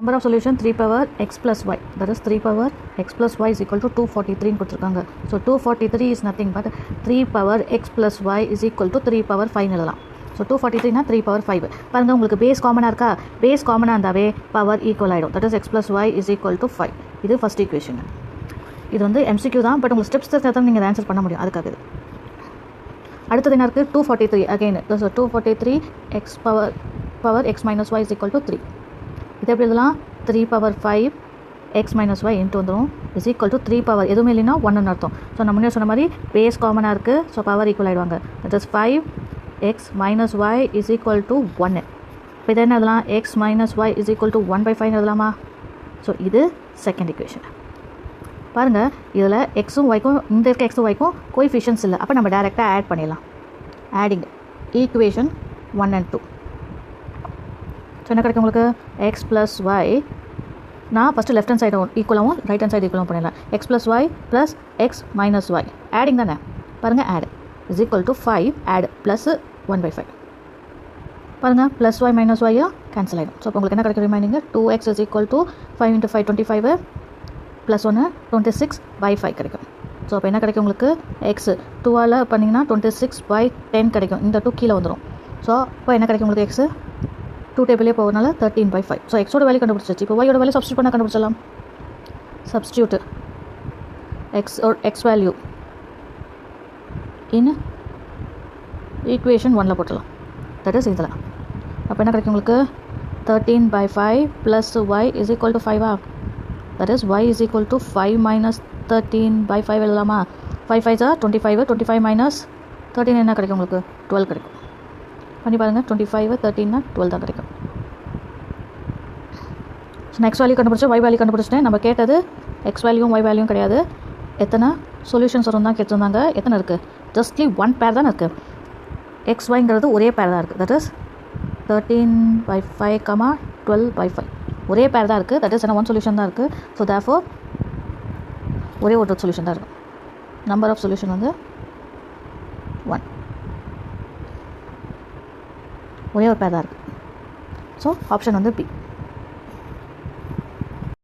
Number of solution 3 power x plus y, that is 3 power x plus y is equal to 243 கொடுத்திருக்காங்க. So 243 is nothing but 3 power x plus y is equal to 3 power 5 எழுதலாம். So 243 na 3 power 5. பாருங்க உங்களுக்கு base காமனா இருக்கா, base காமனா இருந்தாவே power equal ஆயிடும். that is x plus y is equal to 5. இது ஃபர்ஸ்ட் ஈக்குவேஷன். இது வந்து MCQ தான், பட் உங்களுக்கு ஸ்டெப்ஸ் தெரிஞ்சா நீங்க ஆன்சர் பண்ண முடியும். அதுக்காக இது. அடுத்தது என்ன இருக்கு, 243 again. so 243 power x minus y is equal to 3. இது எப்படி எழுதலாம், 3 power 5 x minus y into வந்துடும் is equal to 3 power எதுவுமே இல்லைன்னா 1 அர்த்தம். ஸோ நம்ம முன்னே சொன்ன மாதிரி பேஸ் காமனாக இருக்குது, ஸோ பவர் ஈக்குவல் ஆகிடுவாங்க. that is 5 x minus y is equal to 1. இப்போ இதை என்ன எழுதலாம், x minus y is equal to 1/5 எழுதலாமா. ஸோ இது செகண்ட் ஈக்குவேஷன். பாருங்கள் இதில் எக்ஸும் ஒய்க்கும் இந்த இருக்க எக்ஸும் ஒய்க்கும் கோஎஃபிஷியன்ட்ஸ் இல்லை, அப்போ நம்ம டேரெக்டாக ஆட் பண்ணிடலாம். Adding equation 1 and 2. ஸோ என்ன கிடைக்கும் உங்களுக்கு, எக்ஸ் ப்ளஸ் ஒய், நான் ஃபஸ்ட்டு லெஃப்ட் ஹேண்ட் சைடு ஈக்குவலாகவும் ரைட் ஹேண்ட் சைடு ஈக்குவலாகவும் பண்ணிடலாம். X plus y plus x minus y adding தானே. பாருங்கள் add is equal to 5 add plus 1/5. பாருங்கள் ப்ளஸ் ஒய் மைனஸ் ஒய்யும் கேன்சல் ஆகிடும். ஸோ இப்போ உங்களுக்கு என்ன கிடைக்கும் remaining, 2x is equal to 5 × 5 25 plus 1 26/5 கிடைக்கும். ஸோ அப்போ என்ன கிடைக்கும் உங்களுக்கு, எக்ஸ் 2ஆல் பண்ணிங்கன்னா 26/10 கிடைக்கும். இந்த 2 கீழே வந்துடும். ஸோ இப்போ என்ன கிடைக்கும் உங்களுக்கு, எக்ஸு 2 டேபிளே போகிறதுனால 13/5. ஸோ எக்ஸோட வேல்யூ கண்டுபிடிச்சாச்சு. இப்போ ஒய்யோட வேல்யூ சப்ஸ்டியூட் பண்ண கண்டுபிடிச்சலாம். Substitute x value in equation 1ல் போட்டலாம். தட் இஸ் இதில் அப்போ என்ன கிடைக்கும் உங்களுக்கு, 13/5 plus Y is equal to 5. That is Y is equal to 5 minus 13/5 எழுதலாமா. 5 5 25, 25 மைனஸ் 13 என்ன கிடைக்கும் உங்களுக்கு, 12 கிடைக்கும். பண்ணி பாருங்கள், 25 13 12 தான் கிடைக்கும். ஸோ நெக்ஸ்ட் வேல்யூ கண்டுபிடிச்சா ஒய் வேல்யூ கண்டுபிடிச்சிட்டேன். நம்ம கேட்டது எக்ஸ் வேல்யூவும் ஒய் வேல்யூவும் கிடையாது, எத்தனை சொல்யூஷன்ஸ் வரும் தான் கேட்டிருந்தாங்க. எத்தனை இருக்குது, ஜஸ்ட்லி 1 பேர் தான் இருக்குது. எக்ஸ் ஒய்ங்கிறது ஒரே பேர் தான் இருக்குது. தட் இஸ் 13/5 12/5 ஒரே பேர் தான் இருக்குது. தட் இஸ் என்ன 1 சொல்யூஷன் தான் இருக்குது. ஸோ தேர்ஃபோர் ஒரே ஒரு சொல்யூஷன் தான் இருக்கும். நம்பர் ஆஃப் சொல்யூஷன் வந்து 1, ஒரே ஒரு பேர் தான் இருக்குது. ஸோ ஆப்ஷன் வந்து பி.